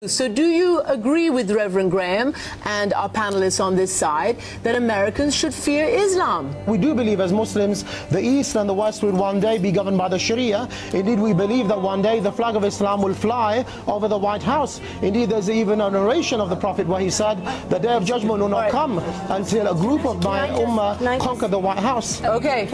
So do you agree with Reverend Graham and our panelists on this side that Americans should fear Islam? We do believe as Muslims the East and the West will one day be governed by the Sharia. Indeed, we believe that one day the flag of Islam will fly over the White House. Indeed, there's even a narration of the Prophet where he said the day of judgment will not come until a group of my ummah conquer the White House. Okay.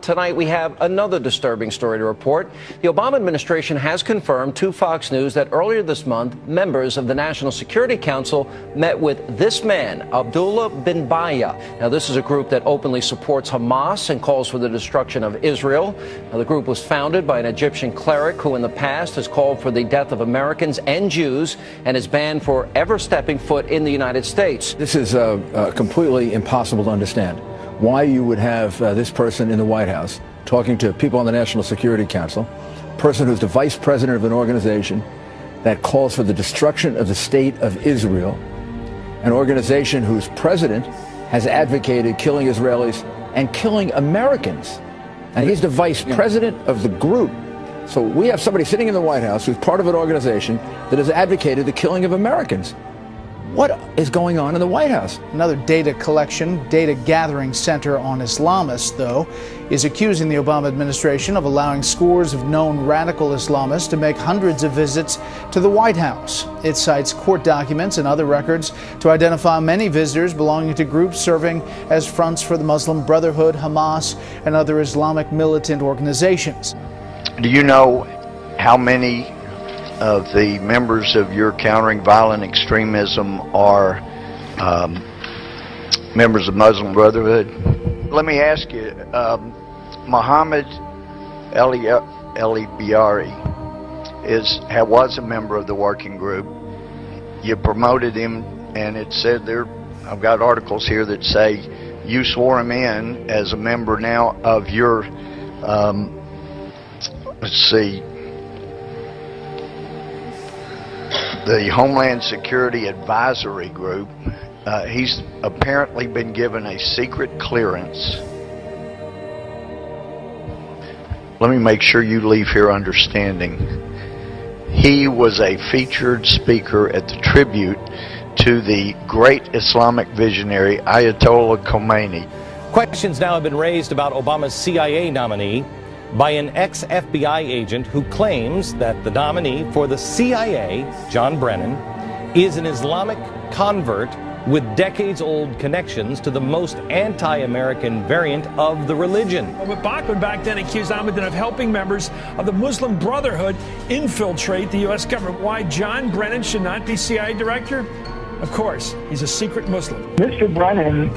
Tonight we have another disturbing story to report. The Obama administration has confirmed to Fox News that earlier this month, members of the National Security Council met with this man, Abdullah bin Baya. Now, this is a group that openly supports Hamas and calls for the destruction of Israel. Now, the group was founded by an Egyptian cleric who in the past has called for the death of Americans and Jews and is banned for ever stepping foot in the United States. This is completely impossible to understand. Why you would have this person in the White House talking to people on the National Security Council, a person who's the vice president of an organization that calls for the destruction of the state of Israel, an organization whose president has advocated killing Israelis and killing Americans. And he's the vice president of the group. So we have somebody sitting in the White House who's part of an organization that has advocated the killing of Americans. What is going on in the White House? Another data collection, data gathering center on Islamists, though, is accusing the Obama administration of allowing scores of known radical Islamists to make hundreds of visits to the White House. It cites court documents and other records to identify many visitors belonging to groups serving as fronts for the Muslim Brotherhood, Hamas, and other Islamic militant organizations. Do you know how many of the members of your Countering Violent Extremism are members of Muslim Brotherhood? Let me ask you, Muhammad Biari was a member of the working group. You promoted him, and it said there, I've got articles here that say you swore him in as a member now of your, let's see, the Homeland Security Advisory Group. He's apparently been given a secret clearance. Let me make sure you leave here understanding. He was a featured speaker at the tribute to the great Islamic visionary Ayatollah Khomeini. Questions now have been raised about Obama's CIA nominee by an ex-FBI agent who claims that the nominee for the CIA, John Brennan, is an Islamic convert with decades-old connections to the most anti-American variant of the religion. But Bachman back then accused Ahmadin of helping members of the Muslim Brotherhood infiltrate the U.S. government. Why John Brennan should not be CIA director? Of course, he's a secret Muslim. Mr. Brennan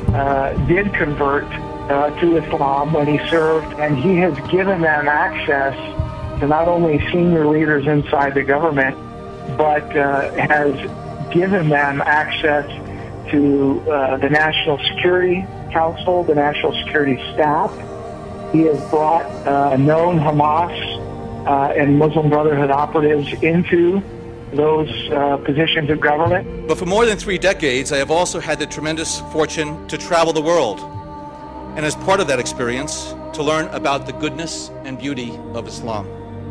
did convert to Islam when he served, and he has given them access to not only senior leaders inside the government, but has given them access to the National Security Council, the National Security staff. He has brought known Hamas and Muslim Brotherhood operatives into those positions of government. But for more than 3 decades, I have also had the tremendous fortune to travel the world, and as part of that experience, to learn about the goodness and beauty of Islam.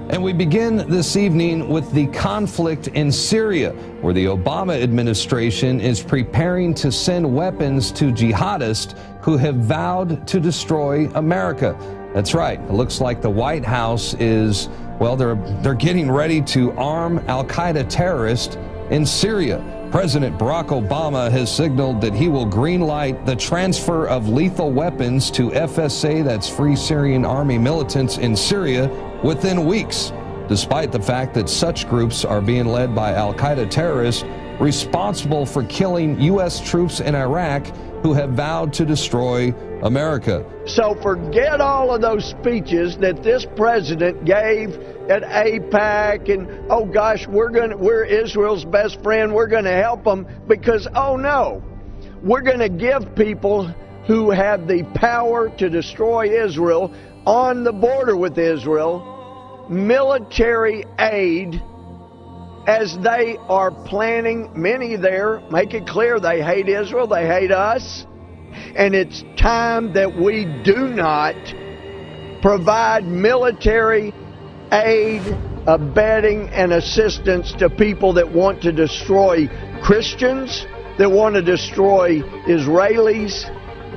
And we begin this evening with the conflict in Syria, where the Obama administration is preparing to send weapons to jihadists who have vowed to destroy America. That's right. It looks like the White House is, well, they're getting ready to arm al-Qaeda terrorists in Syria. President Barack Obama has signaled that he will greenlight the transfer of lethal weapons to FSA, that's Free Syrian Army militants in Syria, within weeks, despite the fact that such groups are being led by al-Qaeda terrorists responsible for killing U.S. troops in Iraq who have vowed to destroy America. So forget all of those speeches that this president gave at AIPAC and, oh gosh, we're Israel's best friend, we're going to help them, because, oh no, we're going to give people who have the power to destroy Israel on the border with Israel military aid as they are planning. Many there make it clear they hate Israel, they hate us, and it's time that we do not provide military aid, abetting, and assistance to people that want to destroy Christians, that want to destroy Israelis,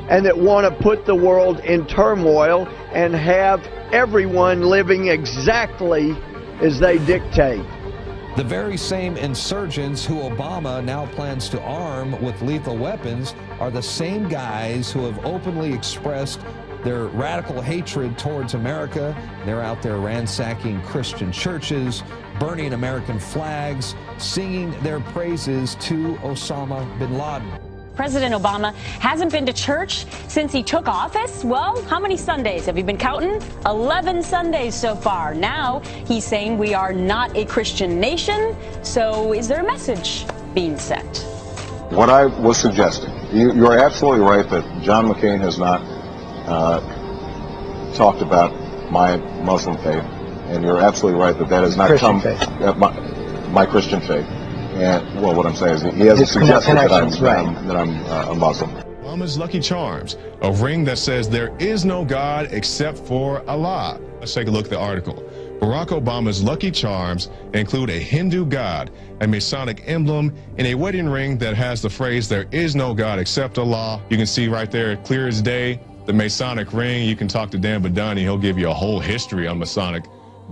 and that want to put the world in turmoil and have everyone living exactly as they dictate. The very same insurgents who Obama now plans to arm with lethal weapons are the same guys who have openly expressed their radical hatred towards America. They're out there ransacking Christian churches, burning American flags, singing their praises to Osama bin Laden. President Obama hasn't been to church since he took office. Well, how many Sundays have you been counting? 11 Sundays so far. Now he's saying we are not a Christian nation. So is there a message being sent? What I was suggesting, you are absolutely right that John McCain has not talked about my Muslim faith, and you're absolutely right that that has not come my Christian faith. And well, what I'm saying is he hasn't suggested that I'm a Muslim. Obama's Lucky Charms, a ring that says there is no God except for Allah. Let's take a look at the article. Barack Obama's Lucky Charms include a Hindu god, a Masonic emblem, and a wedding ring that has the phrase, there is no God except Allah. You can see right there, clear as day, the Masonic ring. You can talk to Dan Badani, he'll give you a whole history on Masonic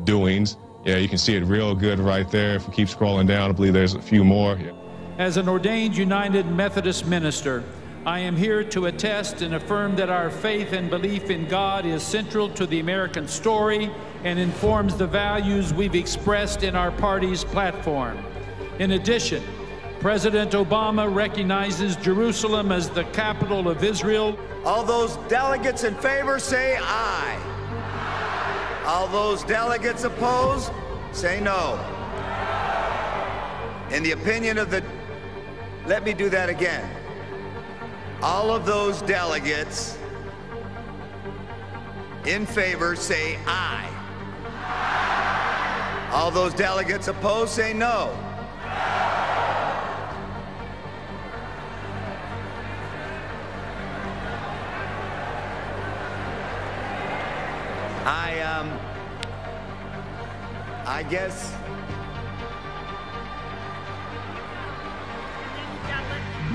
doings. Yeah, you can see it real good right there. If we keep scrolling down, I believe there's a few more. Yeah. As an ordained United Methodist minister, I am here to attest and affirm that our faith and belief in God is central to the American story and informs the values we've expressed in our party's platform. In addition, President Obama recognizes Jerusalem as the capital of Israel. All those delegates in favor say aye. All those delegates opposed, say no. In the opinion of the... Let me do that again. All of those delegates in favor say aye. All those delegates opposed say no. I guess.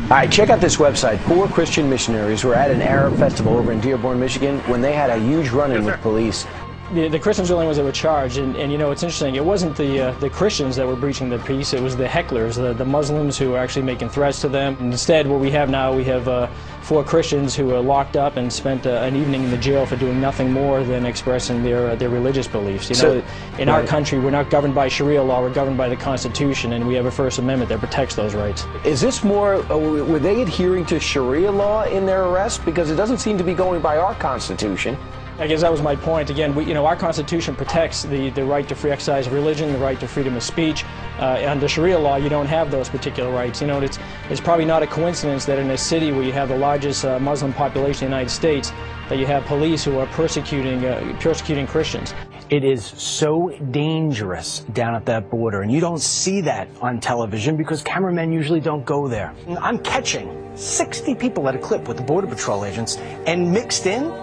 All right, check out this website. Poor Christian missionaries were at an Arab festival over in Dearborn, Michigan, when they had a huge run-in with police. The Christians were the only ones that were charged, and you know, it's interesting, it wasn't the Christians that were breaching the peace, it was the hecklers, the Muslims who were actually making threats to them. And instead, what we have now, we have 4 Christians who were locked up and spent an evening in the jail for doing nothing more than expressing their religious beliefs. You know, in our country, we're not governed by Sharia law, we're governed by the Constitution, and we have a First Amendment that protects those rights. Is this more, were they adhering to Sharia law in their arrest? Because it doesn't seem to be going by our Constitution. I guess that was my point. Again, you know, our Constitution protects the right to free exercise of religion, the right to freedom of speech. Under Sharia law, you don't have those particular rights. You know, it's probably not a coincidence that in a city where you have the largest Muslim population in the United States, that you have police who are persecuting Christians. It is so dangerous down at that border, and you don't see that on television because cameramen usually don't go there. I'm catching 60 people at a clip with the Border Patrol agents, and mixed in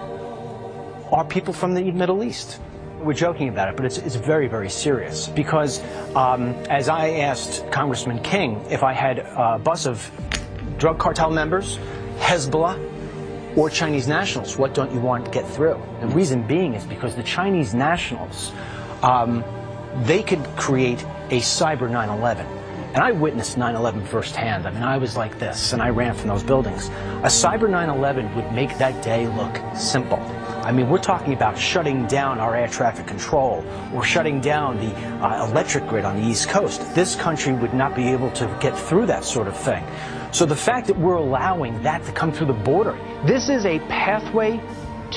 are people from the Middle East. We're joking about it, but it's very, very serious because as I asked Congressman King if I had a bus of drug cartel members, Hezbollah, or Chinese nationals, what don't you want to get through? The reason being is because the Chinese nationals, they could create a cyber 9/11. And I witnessed 9/11 firsthand. I mean, I was like this, and I ran from those buildings. A cyber 9/11 would make that day look simple. I mean, we're talking about shutting down our air traffic control or shutting down the electric grid on the East Coast. This country would not be able to get through that sort of thing. So the fact that we're allowing that to come through the border, this is a pathway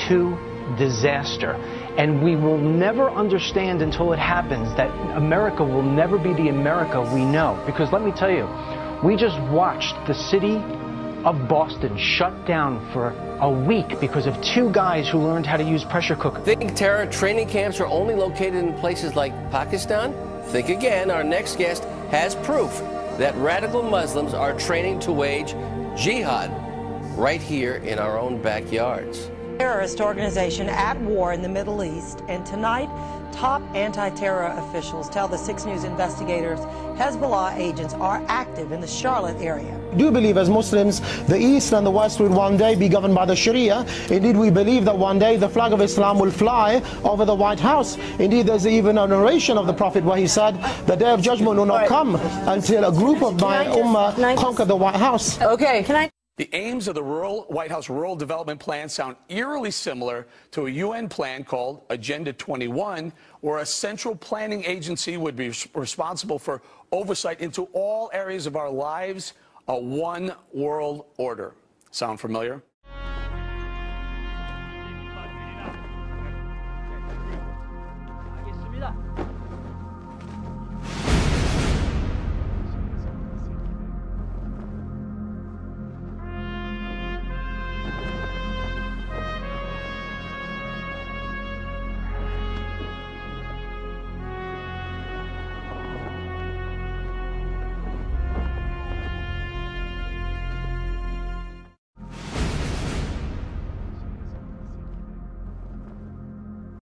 to disaster. And we will never understand until it happens that America will never be the America we know. Because let me tell you, we just watched the city of Boston shut down for a week because of 2 guys who learned how to use pressure cookers. Think terror training camps are only located in places like Pakistan? Think again. Our next guest has proof that radical Muslims are training to wage jihad right here in our own backyards. Terrorist organization at war in the Middle East, and tonight Top anti-terror officials tell the 6 News investigators Hezbollah agents are active in the Charlotte area. We do believe as Muslims the East and the West will one day be governed by the Sharia. Indeed, we believe that one day the flag of Islam will fly over the White House. Indeed, there's even a narration of the Prophet where he said, the day of judgment will not come until a group of my ummah conquer the White House. Okay, The aims of the White House Rural Development Plan sound eerily similar to a UN plan called Agenda 21, where a central planning agency would be responsible for oversight into all areas of our lives, a one world order. Sound familiar?